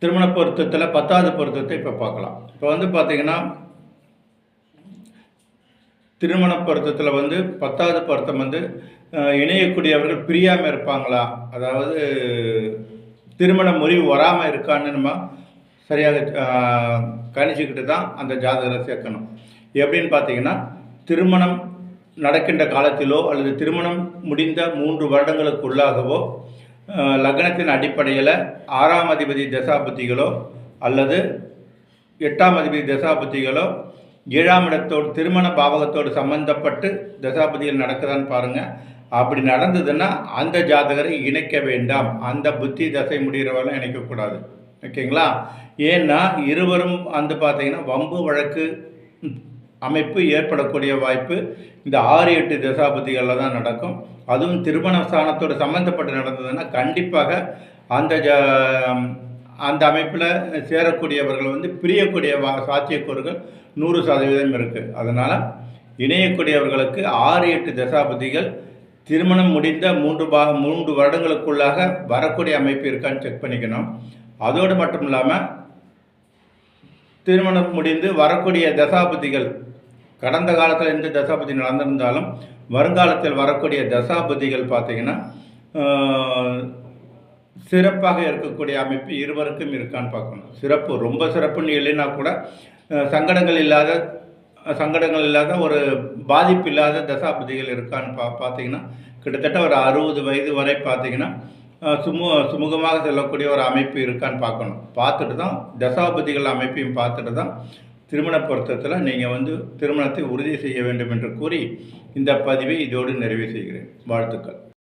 திருமண பொருத்தத்தில் 10வது பொருத்தத்தை இப்போ பார்க்கலாம். இப்போ வந்து பார்த்தீங்கன்னா, திருமண பொருத்தத்தில் வந்து 10வது பொருத்தம் வந்து இணையக்கூடியவர்கள் பிரியாமல் இருப்பாங்களா, அதாவது திருமண முறிவு வராமல் இருக்கான்னு நம்ம சரியாக கணிச்சிக்கிட்டு தான் அந்த ஜாதகரை சேர்க்கணும். எப்படின்னு பார்த்தீங்கன்னா, திருமணம் நடக்கின்ற காலத்திலோ அல்லது திருமணம் முடிந்த 3 வருடங்களுக்குள்ளாகவோ லக்னத்தின் அடிப்படையில் 6ஆம் அதிபதி தசாபுத்திகளோ அல்லது 8ஆம் அதிபதி தசாபுத்திகளோ 7ஆம் இடத்தோடு திருமண பாவகத்தோடு சம்பந்தப்பட்டு தசாபதிகள் நடக்குதான்னு பாருங்கள். அப்படி நடந்ததுன்னா அந்த ஜாதகரை இணைக்க வேண்டாம். அந்த புத்தி தசை முடிகிறவரெல்லாம் இணைக்கக்கூடாது. ஓகேங்களா? ஏன்னா இருவரும் வந்து பார்த்தீங்கன்னா வம்பு வழக்கு அமைப்பு ஏற்படக்கூடிய வாய்ப்பு இந்த 6, 8 தசாபதிகளில் தான் நடக்கும். அதுவும் திருமண ஸ்தானத்தோடு சம்மந்தப்பட்டு நடந்ததுன்னா கண்டிப்பாக அந்த அமைப்பில் சேரக்கூடியவர்கள் வந்து பிரியக்கூடிய சாத்தியக்கூறுகள் 100% இருக்குது. அதனால் இணையக்கூடியவர்களுக்கு 6, 8 தசாபதிகள் திருமணம் முடிந்த 3 வருடங்களுக்குள்ளாக வரக்கூடிய அமைப்பு இருக்கான்னு செக் பண்ணிக்கணும். அதோடு மட்டும் இல்லாமல் திருமணம் முடிந்து வரக்கூடிய தசாபதிகள் கடந்த காலத்தில் எந்த தசாபதி நடந்திருந்தாலும் வருங்காலத்தில் வரக்கூடிய தசாபதிகள் பார்த்திங்கன்னா சிறப்பாக இருக்கக்கூடிய அமைப்பு இருவருக்கும் இருக்கான்னு பார்க்கணும். சிறப்பு ரொம்ப சிறப்புன்னு இல்லைன்னா கூட சங்கடங்கள் இல்லாத ஒரு பாதிப்பு இல்லாத தசாபதிகள் இருக்கான்னு பார்த்திங்கன்னா கிட்டத்தட்ட ஒரு 60 வயது வரை பார்த்திங்கன்னா சுமூகமாக செல்லக்கூடிய ஒரு அமைப்பு இருக்கான்னு பார்க்கணும். பார்த்துட்டு தான் தசாபதிகள் அமைப்பையும் பார்த்துட்டு தான் திருமண பொருத்தத்தில் நீங்கள் வந்து திருமணத்தை உறுதி செய்ய வேண்டும் என்று கூறி இந்த பதிவை இதோடு நிறைவு செய்கிறேன். வாழ்த்துக்கள்.